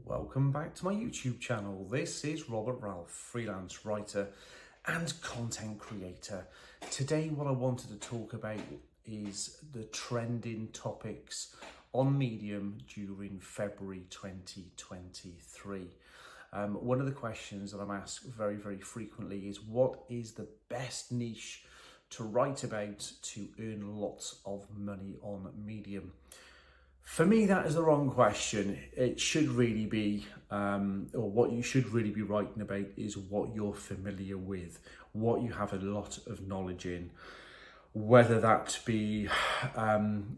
Welcome back to my YouTube channel. This is Robert Ralph, freelance writer and content creator. Today what I wanted to talk about is the trending topics on Medium during February 2023. One of the questions that I'm asked very frequently is, what is the best niche to write about to earn lots of money on Medium? For me, that is the wrong question. It should really be, or what you should really be writing about is what you're familiar with, what you have a lot of knowledge in, whether that be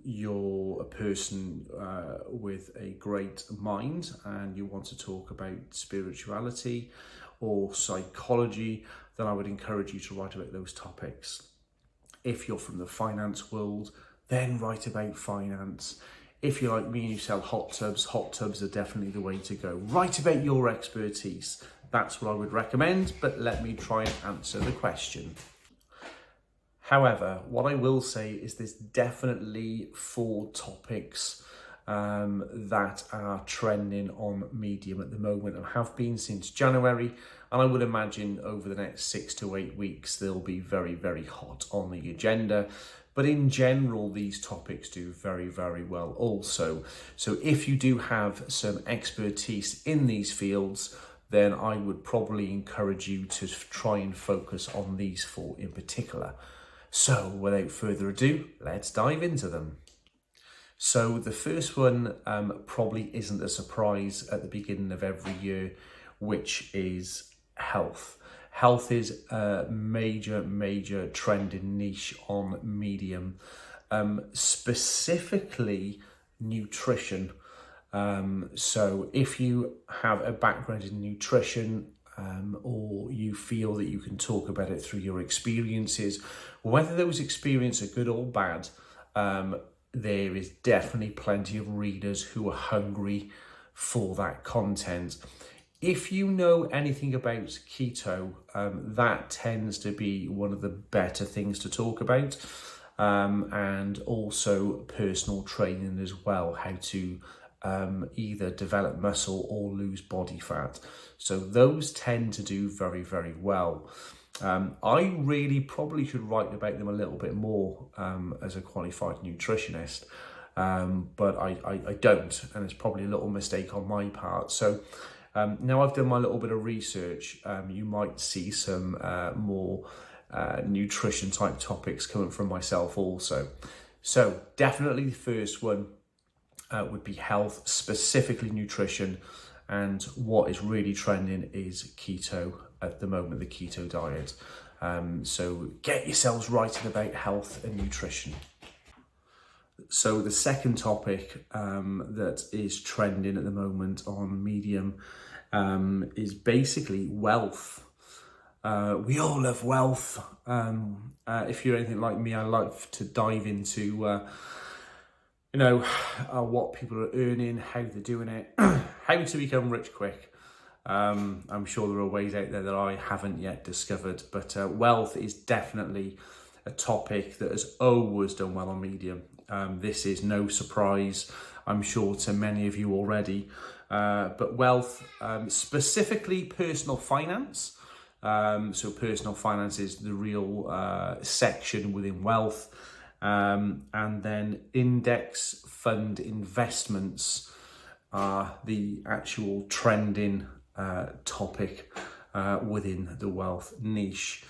you're a person with a great mind and you want to talk about spirituality or psychology, then I would encourage you to write about those topics. If you're from the finance world, then write about finance. If you're like me and you sell hot tubs are definitely the way to go. Write about your expertise. That's what I would recommend, but let me try and answer the question. However, what I will say is there's definitely 4 topics that are trending on Medium at the moment and have been since January. And I would imagine over the next 6 to 8 weeks, they'll be very hot on the agenda. But in general, these topics do very well also. So if you do have some expertise in these fields, then I would probably encourage you to try and focus on these 4 in particular. So without further ado, let's dive into them. So the first one probably isn't a surprise at the beginning of every year, which is health. Health is a major trending niche on Medium, specifically nutrition. So if you have a background in nutrition, or you feel that you can talk about it through your experiences, whether those experiences are good or bad, there is definitely plenty of readers who are hungry for that content. If you know anything about keto, that tends to be one of the better things to talk about, and also personal training as well, how to either develop muscle or lose body fat. So those tend to do very well. I really probably should write about them a little bit more as a qualified nutritionist, but I don't, and it's probably a little mistake on my part. So now I've done my little bit of research, you might see some more nutrition type topics coming from myself also. So definitely the first one would be health, specifically nutrition, and what is really trending is keto at the moment, the keto diet. So get yourselves writing about health and nutrition. So the second topic that is trending at the moment on Medium is basically wealth. We all love wealth. If you're anything like me, I like to dive into what people are earning, how they're doing it, how to become rich quick. I'm sure there are ways out there that I haven't yet discovered, but wealth is definitely a topic that has always done well on Medium. This is no surprise, I'm sure, to many of you already. But wealth, specifically personal finance. So personal finance is the real section within wealth. And then index fund investments are the actual trending topic within the wealth niche.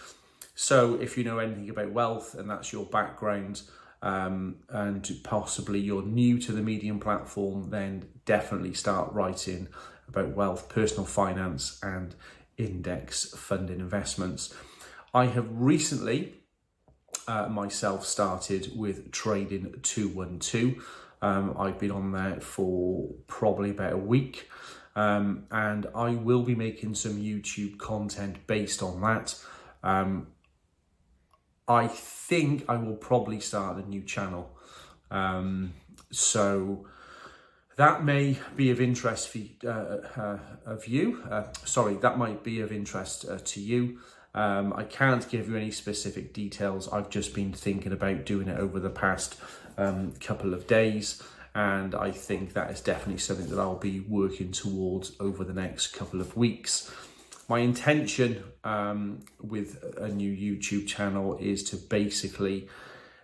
So if you know anything about wealth and that's your background, and possibly you're new to the Medium platform, then definitely start writing about wealth, personal finance and index funded investments. I have recently myself started with Trading 212. I've been on there for probably about a week, and I will be making some YouTube content based on that. I think I will probably start a new channel. So that may be of interest for that might be of interest to you. I can't give you any specific details. I've just been thinking about doing it over the past couple of days, and I think that is definitely something that I'll be working towards over the next couple of weeks. My intention with a new YouTube channel is to basically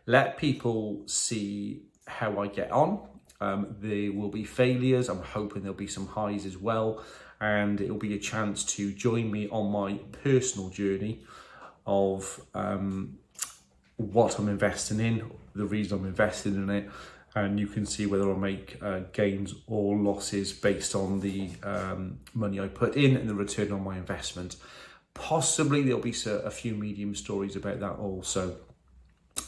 let people see how I get on. There will be failures. I'm hoping there'll be some highs as well. And it'll be a chance to join me on my personal journey of what I'm investing in, the reason I'm investing in it. And you can see whether I make gains or losses based on the money I put in and the return on my investment. Possibly there'll be a few medium stories about that also.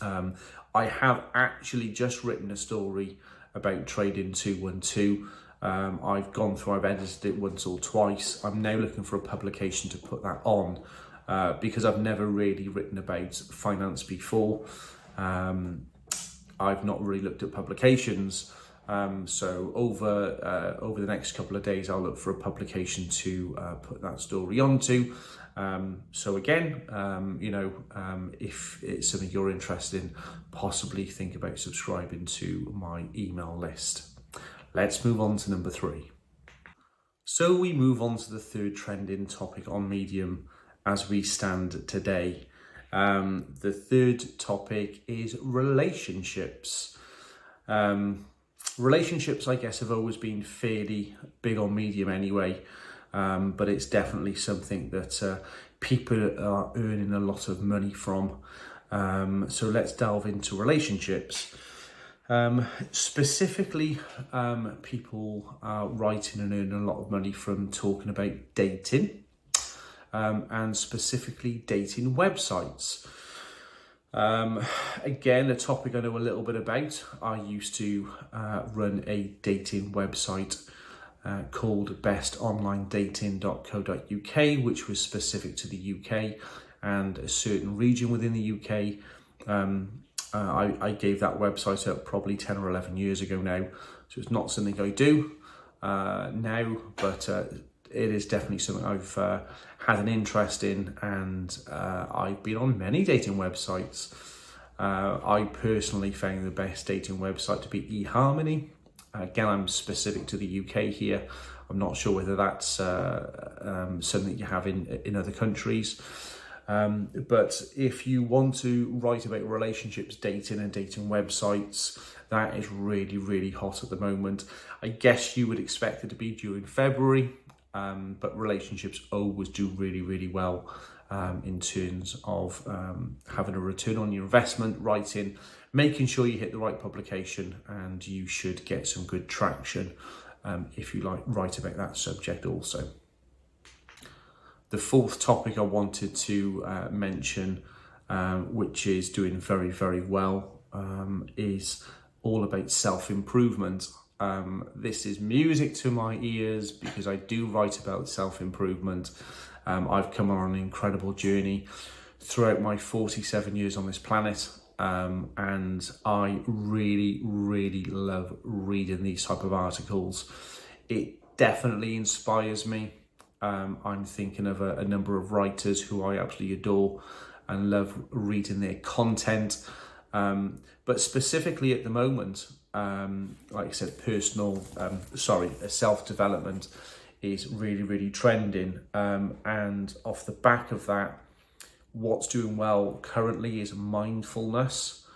I have actually just written a story about Trading 212. I've gone through, I've edited it once or twice. I'm now looking for a publication to put that on because I've never really written about finance before. I've not really looked at publications. So over the next couple of days, I'll look for a publication to put that story onto. So again, if it's something you're interested in, possibly think about subscribing to my email list. Let's move on to number 3. So we move on to the third trending topic on Medium as we stand today. The third topic is relationships. Relationships, I guess, have always been fairly big on Medium anyway, but it's definitely something that people are earning a lot of money from. So let's delve into relationships. Specifically, people are writing and earning a lot of money from talking about dating, and specifically dating websites. Again, a topic I know a little bit about. I used to run a dating website called bestonlinedating.co.uk, which was specific to the UK and a certain region within the UK. I gave that website up probably 10 or 11 years ago now, so it's not something I do now, but it is definitely something I've had an interest in, and I've been on many dating websites. I personally found the best dating website to be eHarmony. Again, I'm specific to the UK here. I'm not sure whether that's something you have in other countries. But if you want to write about relationships, dating and dating websites, that is really, really hot at the moment. I guess you would expect it to be during February, but relationships always do really, really well in terms of having a return on your investment, writing, making sure you hit the right publication, and you should get some good traction if you write about that subject also. The fourth topic I wanted to mention, which is doing very, very well, is all about self-improvement. This is music to my ears because I do write about self-improvement. I've come on an incredible journey throughout my 47 years on this planet, and I really, really love reading these type of articles. It definitely inspires me. I'm thinking of a number of writers who I absolutely adore and love reading their content. But specifically at the moment, like I said, self-development is really, really trending. And off the back of that, what's doing well currently is mindfulness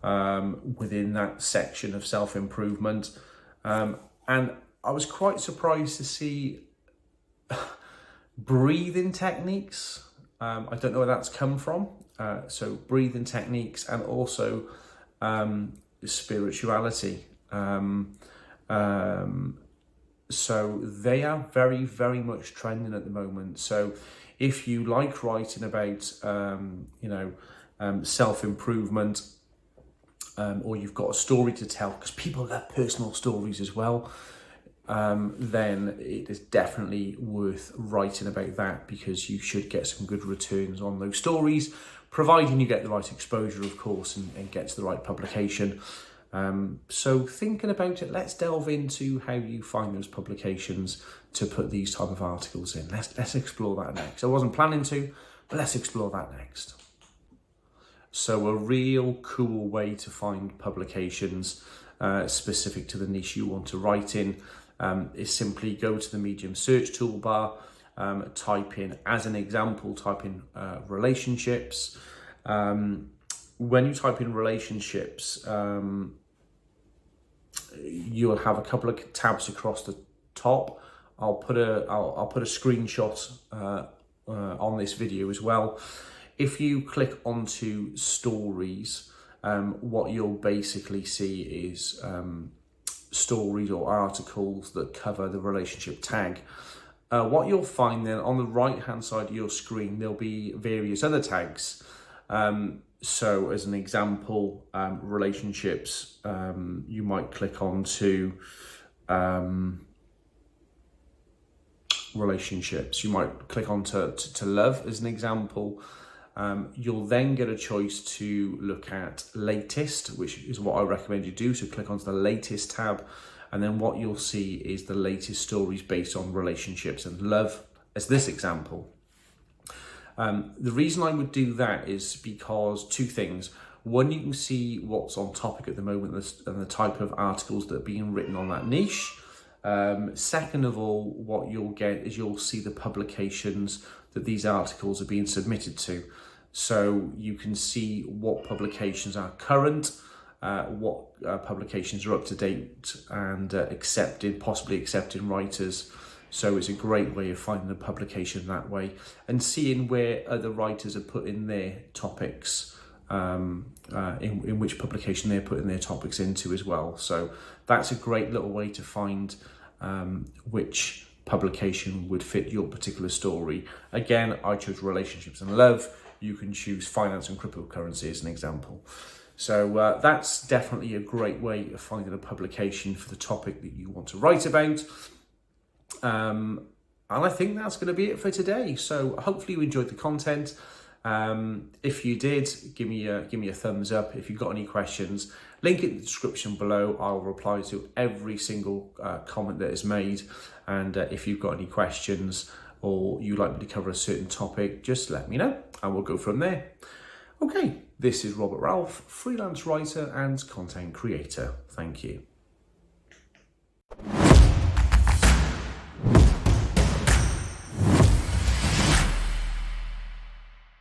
within that section of self-improvement. And I was quite surprised to see breathing techniques. I don't know where that's come from. So breathing techniques and also spirituality. So they are very, very much trending at the moment. So if you like writing about, self-improvement, or you've got a story to tell, because people love personal stories as well, then it is definitely worth writing about that, because you should get some good returns on those stories, providing you get the right exposure, of course, and get to the right publication. So thinking about it, let's delve into how you find those publications to put these type of articles in. Let's explore that next. I wasn't planning to, but let's explore that next. So a real cool way to find publications specific to the niche you want to write in, is simply go to the Medium search toolbar, type in, as an example, type in relationships. When you type in relationships, you'll have a couple of tabs across the top. I'll put a screenshot on this video as well. If you click onto stories, what you'll basically see is stories or articles that cover the relationship tag. What you'll find then on the right hand side of your screen, there'll be various other tags. So as an example, relationships, you might click onto relationships. You might click on to love as an example. You'll then get a choice to look at latest, which is what I recommend you do. So click onto the latest tab, and then what you'll see is the latest stories based on relationships and love as this example. The reason I would do that is because two things. One, you can see what's on topic at the moment and the type of articles that are being written on that niche. Second of all, what you'll get is you'll see the publications that these articles are being submitted to. So you can see what publications are current, what publications are up to date and possibly accepting writers. So it's a great way of finding a publication that way and seeing where other writers are putting their topics, in which publication they're putting their topics into as well. So that's a great little way to find which publication would fit your particular story. Again, I chose relationships and love. You can choose finance and cryptocurrency as an example. So that's definitely a great way of finding a publication for the topic that you want to write about. And I think that's going to be it for today. So hopefully you enjoyed the content. If you did, give me a thumbs up. If you've got any questions, link it in the description below. I'll reply to every single comment that is made. And if you've got any questions or you'd like me to cover a certain topic, just let me know and we'll go from there. Okay, this is Robert Ralph, freelance writer and content creator. Thank you.